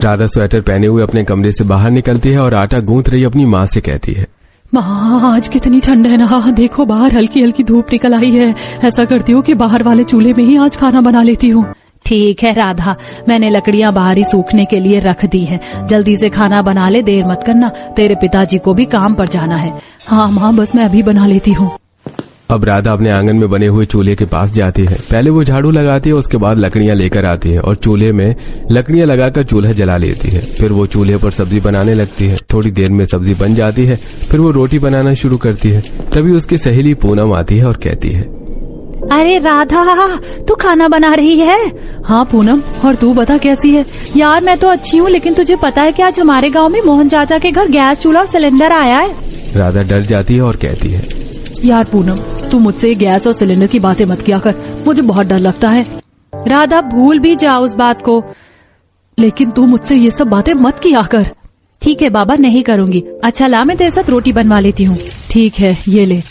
Radha sweater पहने हुए अपने कमरे से बाहर निकलती है और आटा गूंथ रही अपनी माँ से कहती है, माँ आज कितनी ठंड है ना, देखो बाहर हल्की हल्की धूप निकल आई है। ऐसा करती हूँ कि बाहर वाले चूल्हे में ही आज खाना बना लेती हूँ। ठीक है राधा, मैंने लकड़ियाँ बाहर ही सूखने के लिए रख दी हैं। जल्दी से खाना बना ले, देर मत करना, तेरे पिताजी को भी काम पर जाना है। हाँ माँ, बस मैं अभी बना लेती हूँ। अब राधा अपने आंगन में बने हुए चूल्हे के पास जाती है। पहले वो झाड़ू लगाती है, उसके बाद लकड़ियां लेकर आती है और चूल्हे में लकड़ियां लगाकर चूल्हा जला लेती है। फिर वो चूल्हे पर सब्जी बनाने लगती है। थोड़ी देर में सब्जी बन जाती है। फिर वो रोटी बनाना शुरू करती है। तभी उसकी सहेली पूनम आती है और कहती है, अरे राधा, तू खाना बना रही है? हाँ पूनम, और तू बता कैसी है? यार मैं तो अच्छी हूँ, लेकिन तुझे पता है कि आज हमारे गाँव में मोहन चाचा के घर गैस चूल्हा और सिलेंडर आया है। राधा डर जाती है और कहती है, यार पूनम, तू मुझसे गैस और सिलेंडर की बातें मत किया कर, मुझे बहुत डर लगता है। राधा भूल भी जा उस बात को, लेकिन तू मुझसे ये सब बातें मत किया कर। ठीक है बाबा, नहीं करूँगी। अच्छा ला, मैं तेरे साथ रोटी बनवा लेती हूँ। ठीक है, ये ले।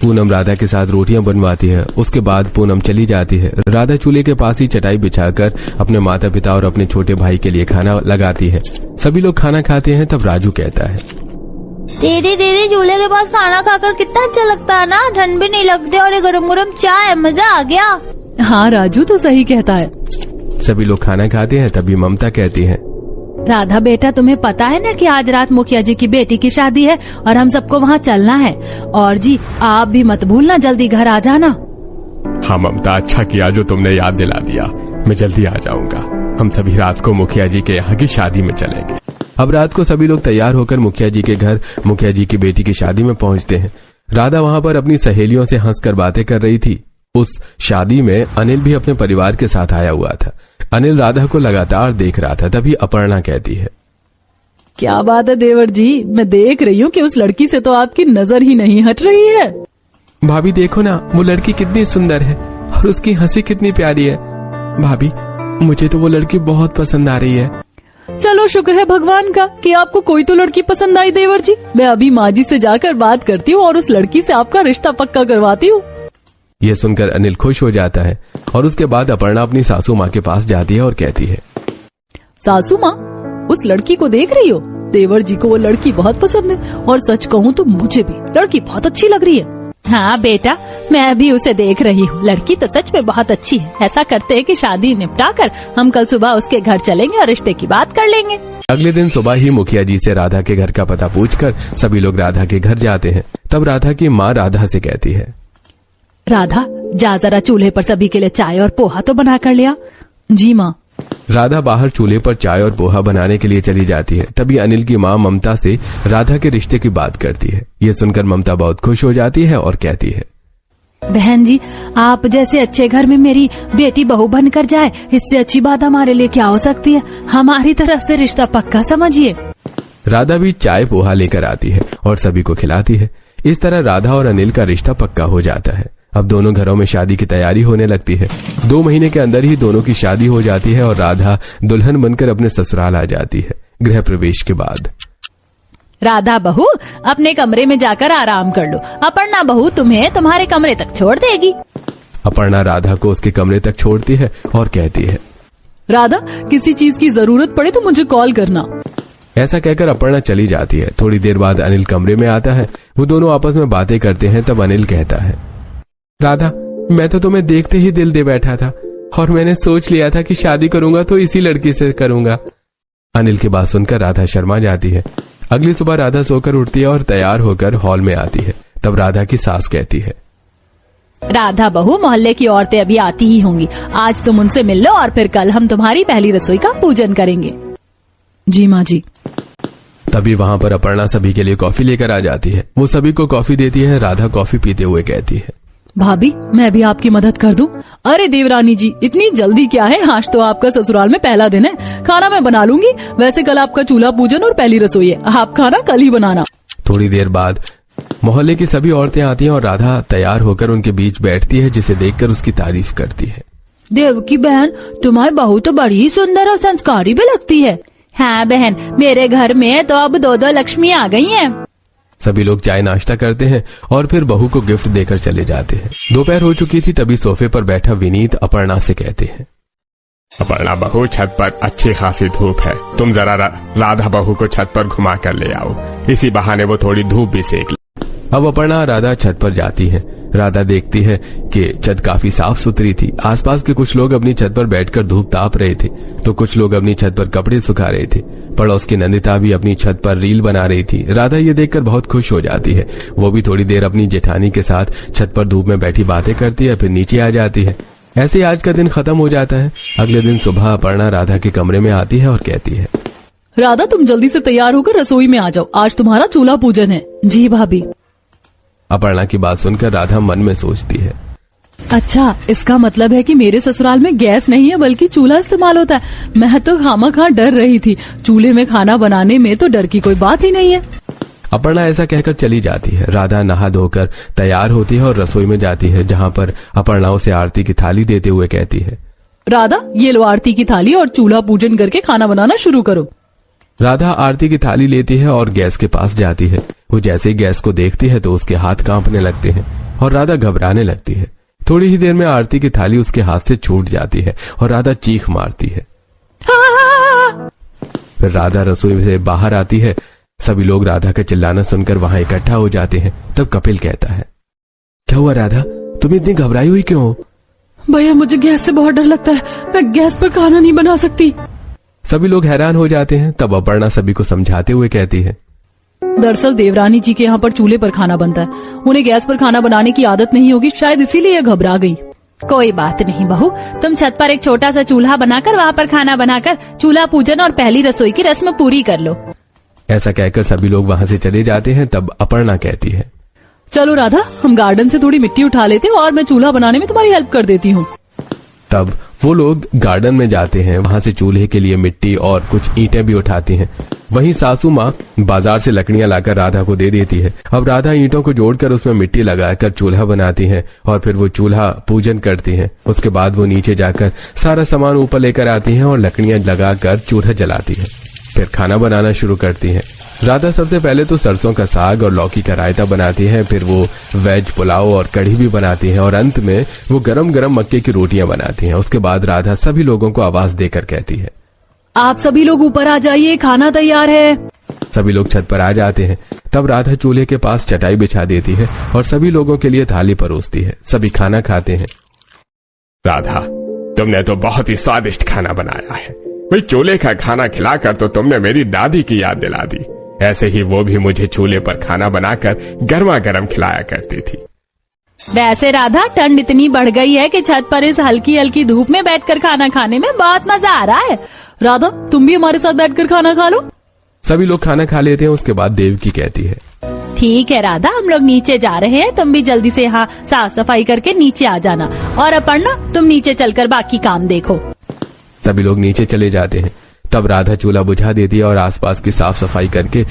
पूनम राधा के साथ रोटियां बनवाती है। उसके बाद पूनम चली जाती है। राधा चूल्हे के पास ही चटाई बिछाकर अपने माता पिता और अपने छोटे भाई के लिए खाना लगाती है। सभी लोग खाना खाते हैं। तब राजू कहता है, दीदी चूल्हे के पास खाना खाकर कितना अच्छा लगता है ना, ठंड भी नहीं लगती और ये गरम गरम चाय, मजा आ गया। हाँ राजू तो सही कहता है। सभी लोग खाना खाते हैं। तभी ममता कहती है, राधा बेटा, तुम्हें पता है ना कि आज रात मुखिया जी की बेटी की शादी है और हम सबको वहाँ चलना है। और जी आप भी मत भूलना, जल्दी घर आ जाना। हाँ ममता, अच्छा किया जो तुमने याद दिला दिया। मैं जल्दी आ जाऊंगा। हम सभी रात को मुखिया जी के यहाँ की शादी में चलेंगे। अब रात को सभी लोग तैयार होकर मुखिया जी के घर मुखिया जी की बेटी की शादी में पहुंचते हैं। राधा वहाँ पर अपनी सहेलियों से हंसकर बातें कर रही थी। उस शादी में अनिल भी अपने परिवार के साथ आया हुआ था। अनिल राधा को लगातार देख रहा था। तभी अपर्णा कहती है, क्या बात है देवर जी, मैं देख रही हूँ कि उस लड़की से तो आपकी नजर ही नहीं हट रही है। भाभी देखो ना, वो लड़की कितनी सुंदर है और उसकी हंसी कितनी प्यारी है। भाभी, मुझे तो वो लड़की बहुत पसंद आ रही है। चलो शुक्र है भगवान का कि आपको कोई तो लड़की पसंद आई देवर जी। मैं अभी माँ जी से जाकर बात करती हूँ और उस लड़की से आपका रिश्ता पक्का करवाती हूँ। ये सुनकर अनिल खुश हो जाता है और उसके बाद अपर्णा अपनी सासू माँ के पास जाती है और कहती है, सासू माँ, उस लड़की को देख रही हो? देवर जी को वो लड़की बहुत पसंद है और सच कहूँ तो मुझे भी लड़की बहुत अच्छी लग रही है। हाँ बेटा, मैं भी उसे देख रही हूँ, लड़की तो सच में बहुत अच्छी है। ऐसा करते हैं कि शादी निपटा कर हम कल सुबह उसके घर चलेंगे और रिश्ते की बात कर लेंगे। अगले दिन सुबह ही मुखिया जी से राधा के घर का पता पूछकर सभी लोग राधा के घर जाते हैं। तब राधा की माँ राधा से कहती है, राधा जा जरा चूल्हे पर सभी के लिए चाय और पोहा तो बना कर लिया। जी माँ। राधा बाहर चूल्हे पर चाय और पोहा बनाने के लिए चली जाती है। तभी अनिल की माँ ममता से राधा के रिश्ते की बात करती है। ये सुनकर ममता बहुत खुश हो जाती है और कहती है, बहन जी, आप जैसे अच्छे घर में मेरी बेटी बहू बनकर जाए, इससे अच्छी बात हमारे लिए क्या हो सकती है। हमारी तरफ से रिश्ता पक्का समझिए। राधा भी चाय पोहा लेकर आती है और सभी को खिलाती है। इस तरह राधा और अनिल का रिश्ता पक्का हो जाता है। अब दोनों घरों में शादी की तैयारी होने लगती है। 2 महीने के अंदर ही दोनों की शादी हो जाती है और राधा दुल्हन बनकर अपने ससुराल आ जाती है। गृह प्रवेश के बाद राधा बहू अपने कमरे में जाकर आराम कर लो, अपर्णा बहू तुम्हें तुम्हारे कमरे तक छोड़ देगी। अपर्णा राधा को उसके कमरे तक छोड़ती है और कहती है, राधा किसी चीज की जरूरत पड़े तो मुझे कॉल करना। ऐसा कहकर अपर्णा चली जाती है। थोड़ी देर बाद अनिल कमरे में आता है। वो दोनों आपस में बातें करते हैं। तब अनिल कहता है, राधा, मैं तो तुम्हें देखते ही दिल दे बैठा था और मैंने सोच लिया था कि शादी करूंगा तो इसी लड़की से करूंगा। अनिल की बात सुनकर राधा शर्मा जाती है। अगली सुबह राधा सोकर उठती है और तैयार होकर हॉल में आती है। तब राधा की सास कहती है, राधा बहू, मोहल्ले की औरतें अभी आती ही होंगी, आज तुम उनसे मिल लो और फिर कल हम तुम्हारी पहली रसोई का पूजन करेंगे। जी माँ जी। तभी वहाँ पर अपर्णा सभी के लिए कॉफी लेकर आ जाती है। वो सभी को कॉफी देती है। राधा कॉफी पीते हुए कहती है, भाभी मैं भी आपकी मदद कर दूं? अरे देवरानी जी, इतनी जल्दी क्या है, आज तो आपका ससुराल में पहला दिन है, खाना मैं बना लूंगी। वैसे कल आपका चूल्हा पूजन और पहली रसोई है, आप खाना कल ही बनाना। थोड़ी देर बाद मोहल्ले की सभी औरतें आती हैं और राधा तैयार होकर उनके बीच बैठती है, जिसे देखकर उसकी तारीफ करती है। देव की बहन, तुम्हारी बहू तो बड़ी ही सुंदर और संस्कारी भी लगती है। हाँ बहन, मेरे घर में तो अब 2 लक्ष्मी आ गई हैं। सभी लोग चाय नाश्ता करते हैं और फिर बहू को गिफ्ट देकर चले जाते हैं। दोपहर हो चुकी थी। तभी सोफे पर बैठा विनीत अपर्णा से कहते हैं, अपर्णा बहू, छत पर अच्छी खासी धूप है, तुम जरा राधा बहू को छत पर घुमा कर ले आओ, इसी बहाने वो थोड़ी धूप भी सेक ले। अब अपर्णा और राधा छत पर जाती हैं। राधा देखती है कि छत काफी साफ सुथरी थी। आसपास के कुछ लोग अपनी छत पर बैठकर धूप ताप रहे थे, तो कुछ लोग अपनी छत पर कपड़े सुखा रहे थे। पड़ोस की नंदिता भी अपनी छत पर रील बना रही थी। राधा ये देखकर बहुत खुश हो जाती है। वो भी थोड़ी देर अपनी जेठानी के साथ छत पर धूप में बैठी बातें करती है, फिर नीचे आ जाती है। ऐसे ही आज का दिन खत्म हो जाता है। अगले दिन सुबह अपर्णा राधा के कमरे में आती है और कहती है, राधा तुम जल्दी से तैयार होकर रसोई में आ जाओ, आज तुम्हारा चूल्हा पूजन है। जी भाभी। अपर्णा की बात सुनकर राधा मन में सोचती है, अच्छा, इसका मतलब है कि मेरे ससुराल में गैस नहीं है बल्कि चूल्हा इस्तेमाल होता है। मैं तो खामखा डर रही थी, चूल्हे में खाना बनाने में तो डर की कोई बात ही नहीं है। अपर्णा ऐसा कहकर चली जाती है। राधा नहा धोकर तैयार होती है और रसोई में जाती है, जहाँ पर अपर्णा उसे आरती की थाली देते हुए कहती है, राधा ये लो आरती की थाली और चूल्हा पूजन करके खाना बनाना शुरू करो। राधा आरती की थाली लेती है और गैस के पास जाती है। वो जैसे ही गैस को देखती है तो उसके हाथ कांपने लगते हैं और राधा घबराने लगती है। थोड़ी ही देर में आरती की थाली उसके हाथ से छूट जाती है और राधा चीख मारती है। फिर राधा रसोई से बाहर आती है। सभी लोग राधा का चिल्लाना सुनकर वहां इकट्ठा हो जाते हैं। तब कपिल कहता है, क्या हुआ राधा, तुम इतनी घबराई हुई क्यों हो? भैया मुझे गैस से बहुत डर लगता है, मैं गैस पर खाना नहीं बना सकती। सभी लोग हैरान हो जाते हैं। तब अपर्णा सभी को समझाते हुए कहती है, दरअसल देवरानी जी के यहाँ पर चूल्हे पर खाना बनता है, उन्हें गैस पर खाना बनाने की आदत नहीं होगी, शायद इसीलिए घबरा गई। कोई बात नहीं बहू, तुम छत पर एक छोटा सा चूल्हा बनाकर वहाँ पर खाना बनाकर चूल्हा पूजन और पहली रसोई की रस्म पूरी कर लो। ऐसा कहकर सभी लोग वहां से चले जाते हैं। तब अपर्णा कहती है, चलो राधा, हम गार्डन से थोड़ी मिट्टी उठा लेते हैं और मैं चूल्हा बनाने में तुम्हारी हेल्प कर देती हूँ। तब वो लोग गार्डन में जाते हैं। वहां से चूल्हे के लिए मिट्टी और कुछ ईंटें भी उठाती हैं। वहीं सासू माँ बाजार से लकड़ियां लाकर राधा को दे देती है। अब राधा ईंटों को जोड़कर उसमें मिट्टी लगाकर चूल्हा बनाती है और फिर वो चूल्हा पूजन करती है। उसके बाद वो नीचे जाकर सारा सामान ऊपर लेकर आती है और लकड़ियां लगाकर चूल्हा जलाती है। फिर खाना बनाना शुरू करती है। राधा सबसे पहले तो सरसों का साग और लौकी का रायता बनाती है, फिर वो वेज पुलाव और कढ़ी भी बनाती है और अंत में वो गरम गरम मक्के की रोटियां बनाती हैं। उसके बाद राधा सभी लोगों को आवाज देकर कहती है, आप सभी लोग ऊपर आ जाइए, खाना तैयार है। सभी लोग छत पर आ जाते हैं। तब राधा चूल्हे के पास चटाई बिछा देती है और सभी लोगों के लिए थाली परोसती है। सभी खाना खाते हैं। राधा, तुमने तो बहुत ही स्वादिष्ट खाना बनाया है। भाई, चूल्हे का खाना खिलाकर तो तुमने मेरी दादी की याद दिला दी। ऐसे ही वो भी मुझे चूल्हे पर खाना बनाकर गर्मा गर्म खिलाया करती थी। वैसे राधा, ठंड इतनी बढ़ गई है कि छत पर इस हल्की हल्की धूप में बैठकर खाना खाने में बहुत मजा आ रहा है। राधा, तुम भी हमारे साथ बैठकर खाना खा लो। सभी लोग खाना खा लेते हैं। उसके बाद देवकी कहती है, ठीक है राधा, हम लोग नीचे जा रहे हैं, तुम भी जल्दी से यहाँ साफ सफाई करके नीचे आ जाना, और अपर्णा तुम नीचे चलकर बाकी काम देखो। सभी लोग नीचे चले जाते हैं। तब राधा चूल्हा बुझा देती है और आसपास की साफ सफाई करके